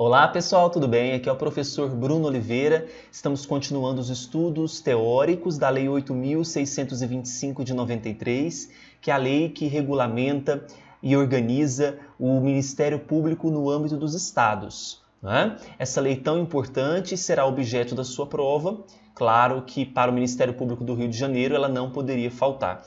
Olá pessoal, tudo bem? Aqui é o professor Bruno Oliveira. Estamos continuando os estudos teóricos da Lei 8.625 de 93, que é a lei que regulamenta e organiza o Ministério Público no âmbito dos estados. Né? Essa lei tão importante será objeto da sua prova. Claro que para o Ministério Público do Rio de Janeiro ela não poderia faltar.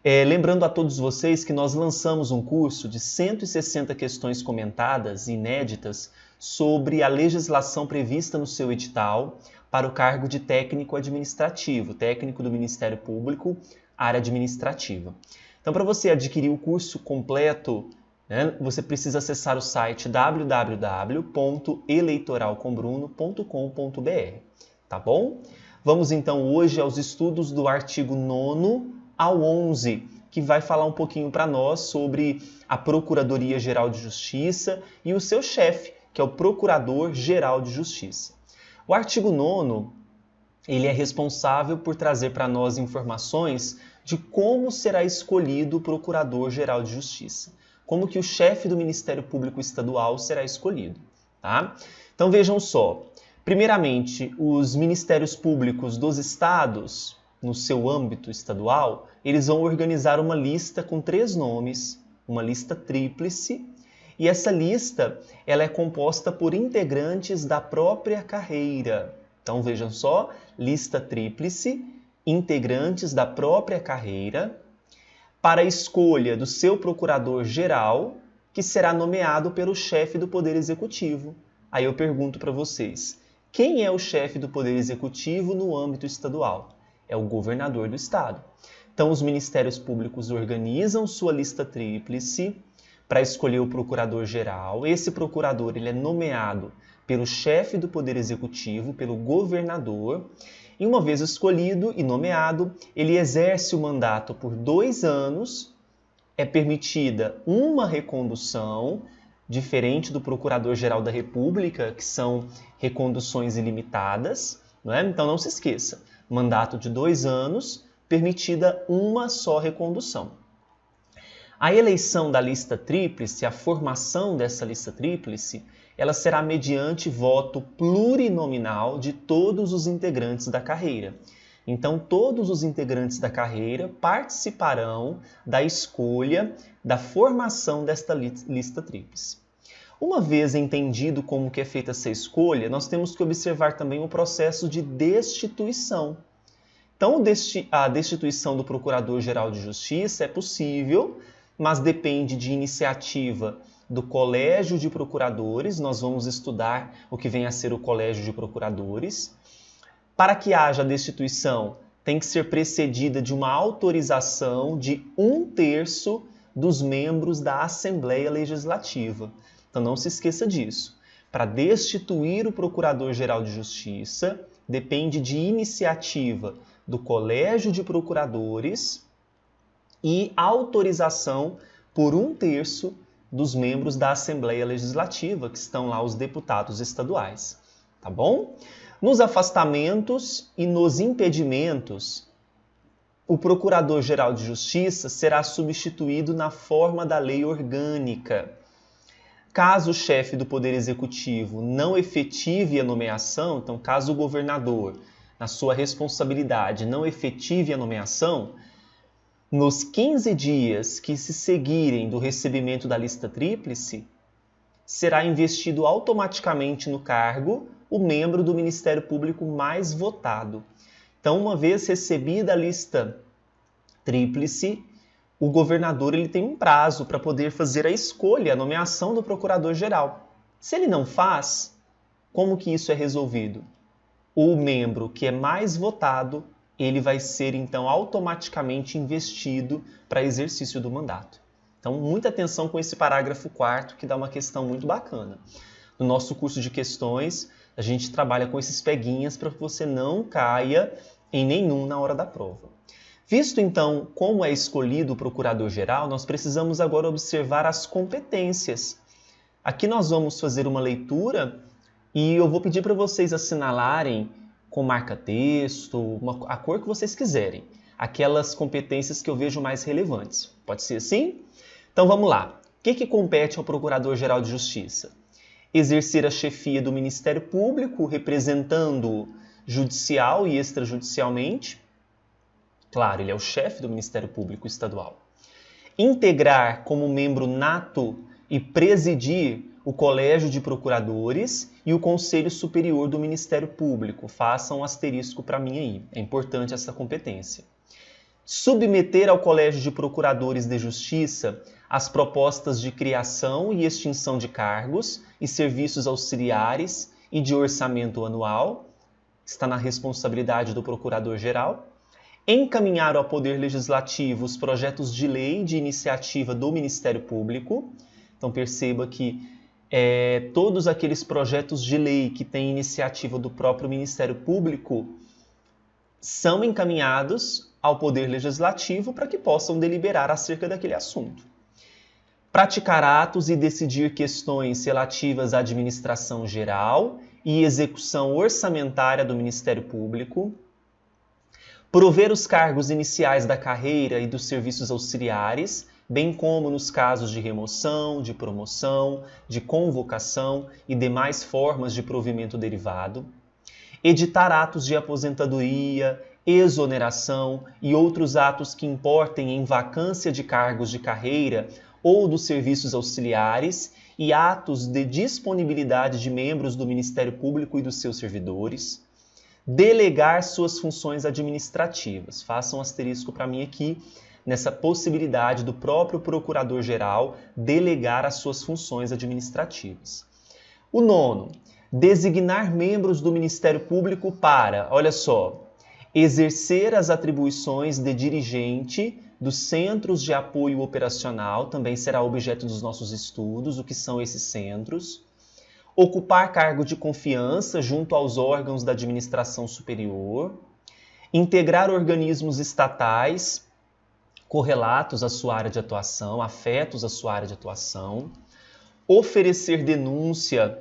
Lembrando a todos vocês que nós lançamos um curso de 160 questões comentadas, inéditas, sobre a legislação prevista no seu edital para o cargo de técnico administrativo, técnico do Ministério Público, área administrativa. Então, para você adquirir o curso completo, né, você precisa acessar o site www.eleitoralcombruno.com.br, tá bom? Vamos então hoje aos estudos do artigo 9º ao 11, que vai falar um pouquinho para nós sobre a Procuradoria-Geral de Justiça e o seu chefe, que é o Procurador-Geral de Justiça. O artigo 9º, ele é responsável por trazer para nós informações de como será escolhido o Procurador-Geral de Justiça, como que o chefe do Ministério Público Estadual será escolhido, tá? Então vejam só, primeiramente, os Ministérios Públicos dos Estados, no seu âmbito estadual, eles vão organizar uma lista com 3 nomes, uma lista tríplice, e essa lista ela é composta por integrantes da própria carreira. Então vejam só, lista tríplice, integrantes da própria carreira, para a escolha do seu procurador-geral, que será nomeado pelo chefe do Poder Executivo. Aí eu pergunto para vocês, quem é o chefe do Poder Executivo no âmbito estadual? É o governador do estado. Então os ministérios públicos organizam sua lista tríplice para escolher o procurador-geral. Esse procurador ele é nomeado pelo chefe do Poder Executivo, pelo governador, e uma vez escolhido e nomeado, ele exerce o mandato por 2 anos, é permitida uma recondução, diferente do Procurador-Geral da República, que são reconduções ilimitadas, não é? Então não se esqueça, mandato de 2 anos, permitida uma só recondução. A eleição da lista tríplice, a formação dessa lista tríplice, ela será mediante voto plurinominal de todos os integrantes da carreira. Então, todos os integrantes da carreira participarão da escolha, da formação desta lista tríplice. Uma vez entendido como que é feita essa escolha, nós temos que observar também o processo de destituição. Então, a destituição do Procurador-Geral de Justiça é possível, mas depende de iniciativa do Colégio de Procuradores. Nós vamos estudar o que vem a ser o Colégio de Procuradores. Para que haja destituição, tem que ser precedida de uma autorização de 1/3 dos membros da Assembleia Legislativa. Então não se esqueça disso. Para destituir o Procurador-Geral de Justiça, depende de iniciativa do Colégio de Procuradores e autorização por 1/3 dos membros da Assembleia Legislativa, que estão lá os deputados estaduais, tá bom? Nos afastamentos e nos impedimentos, o Procurador-Geral de Justiça será substituído na forma da lei orgânica. Caso o chefe do Poder Executivo não efetive a nomeação, então caso o governador, na sua responsabilidade, não efetive a nomeação, nos 15 dias que se seguirem do recebimento da lista tríplice, será investido automaticamente no cargo o membro do Ministério Público mais votado. Então, uma vez recebida a lista tríplice, o governador ele tem um prazo para poder fazer a escolha, a nomeação do procurador-geral. Se ele não faz, como que isso é resolvido? O membro que é mais votado, ele vai ser, então, automaticamente investido para exercício do mandato. Então, muita atenção com esse parágrafo 4º, que dá uma questão muito bacana. No nosso curso de questões, a gente trabalha com esses peguinhas para que você não caia em nenhum na hora da prova. Visto, então, como é escolhido o procurador-geral, nós precisamos agora observar as competências. Aqui nós vamos fazer uma leitura e eu vou pedir para vocês assinalarem com marca-texto, a cor que vocês quiserem, aquelas competências que eu vejo mais relevantes. Pode ser assim? Então vamos lá. O que compete ao Procurador-Geral de Justiça? exercer a chefia do Ministério Público, representando judicial e extrajudicialmente. Claro, ele é o chefe do Ministério Público Estadual. Integrar como membro nato e presidir o Colégio de Procuradores e o Conselho Superior do Ministério Público. Façam um asterisco para mim aí, é importante essa competência. Submeter ao Colégio de Procuradores de Justiça as propostas de criação e extinção de cargos e serviços auxiliares e de orçamento anual, está na responsabilidade do Procurador-Geral. Encaminhar ao Poder Legislativo os projetos de lei de iniciativa do Ministério Público. Então perceba que todos aqueles projetos de lei que têm iniciativa do próprio Ministério Público são encaminhados ao Poder Legislativo para que possam deliberar acerca daquele assunto. Praticar atos e decidir questões relativas à administração geral e execução orçamentária do Ministério Público. Prover os cargos iniciais da carreira e dos serviços auxiliares, bem como nos casos de remoção, de promoção, de convocação e demais formas de provimento derivado. Editar atos de aposentadoria, exoneração e outros atos que importem em vacância de cargos de carreira ou dos serviços auxiliares e atos de disponibilidade de membros do Ministério Público e dos seus servidores. Delegar suas funções administrativas. Façam um asterisco para mim aqui, nessa possibilidade do próprio Procurador-Geral delegar as suas funções administrativas. O 9º, designar membros do Ministério Público para, olha só, exercer as atribuições de dirigente dos Centros de Apoio Operacional, também será objeto dos nossos estudos, o que são esses centros. Ocupar cargo de confiança junto aos órgãos da administração superior, integrar organismos estatais correlatos à sua área de atuação, afetos à sua área de atuação, oferecer denúncia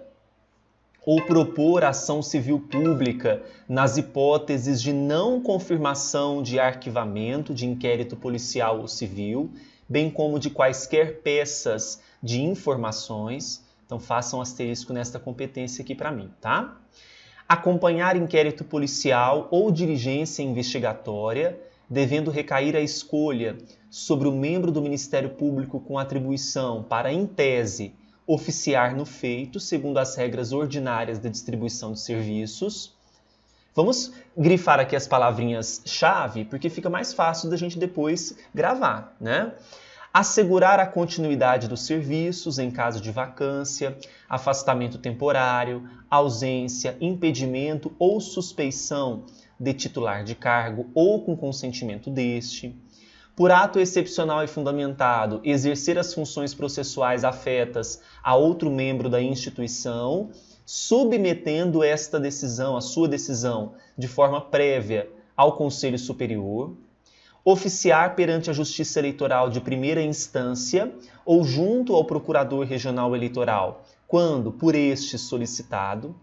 ou propor ação civil pública nas hipóteses de não confirmação de arquivamento de inquérito policial ou civil, bem como de quaisquer peças de informações. Então, façam um asterisco nesta competência aqui para mim, tá? Acompanhar inquérito policial ou diligência investigatória, devendo recair a escolha sobre o membro do Ministério Público com atribuição para, em tese, oficiar no feito, segundo as regras ordinárias de distribuição de serviços. Vamos grifar aqui as palavrinhas-chave, porque fica mais fácil da gente depois gravar, né? Assegurar a continuidade dos serviços em caso de vacância, afastamento temporário, ausência, impedimento ou suspeição de titular de cargo ou com consentimento deste. Por ato excepcional e fundamentado, exercer as funções processuais afetas a outro membro da instituição, submetendo esta decisão, a sua decisão, de forma prévia ao Conselho Superior. Oficiar perante a Justiça Eleitoral de primeira instância ou junto ao Procurador Regional Eleitoral, quando por este solicitado.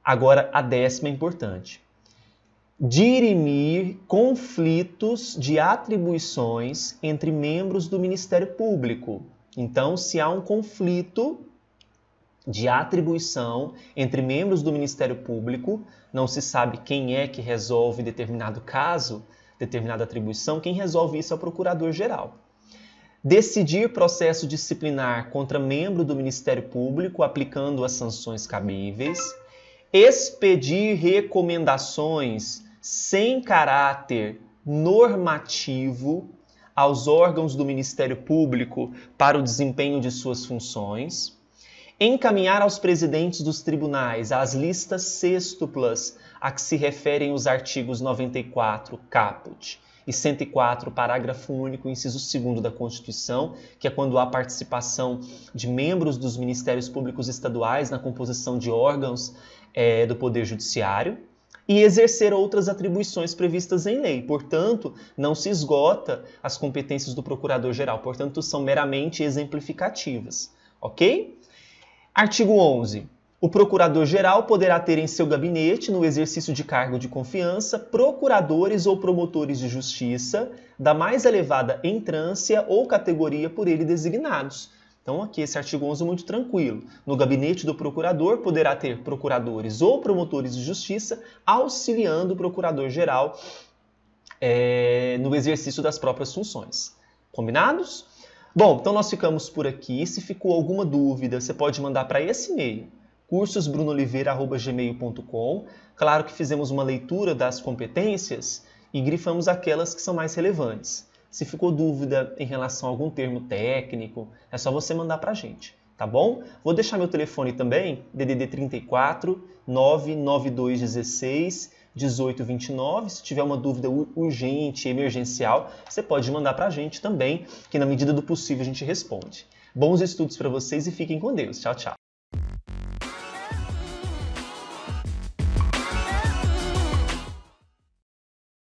Agora, a 10ª é importante. Dirimir conflitos de atribuições entre membros do Ministério Público. Então, se há um conflito de atribuição entre membros do Ministério Público, não se sabe quem é que resolve determinado caso, determinada atribuição, quem resolve isso é o Procurador-Geral. Decidir processo disciplinar contra membro do Ministério Público, aplicando as sanções cabíveis. Expedir recomendações sem caráter normativo aos órgãos do Ministério Público para o desempenho de suas funções. Encaminhar aos presidentes dos tribunais as listas sêxtuplas a que se referem os artigos 94, caput, e 104, parágrafo único, inciso 2º da Constituição, que é quando há participação de membros dos Ministérios Públicos Estaduais na composição de órgãos do Poder Judiciário, e exercer outras atribuições previstas em lei. Portanto, não se esgota as competências do Procurador-Geral, portanto, são meramente exemplificativas, ok? Artigo 11. O Procurador-Geral poderá ter em seu gabinete, no exercício de cargo de confiança, procuradores ou promotores de justiça da mais elevada entrância ou categoria por ele designados. Então aqui esse artigo 11 é muito tranquilo. No gabinete do procurador poderá ter procuradores ou promotores de justiça auxiliando o procurador-geral no exercício das próprias funções. Combinados? Bom, então nós ficamos por aqui. Se ficou alguma dúvida, você pode mandar para esse e-mail, cursosbrunooliveira@gmail.com. Claro que fizemos uma leitura das competências e grifamos aquelas que são mais relevantes. Se ficou dúvida em relação a algum termo técnico, é só você mandar para a gente, tá bom? Vou deixar meu telefone também, DDD 34 99216 1829. Se tiver uma dúvida urgente, emergencial, você pode mandar para a gente também, que na medida do possível a gente responde. Bons estudos para vocês e fiquem com Deus. Tchau, tchau.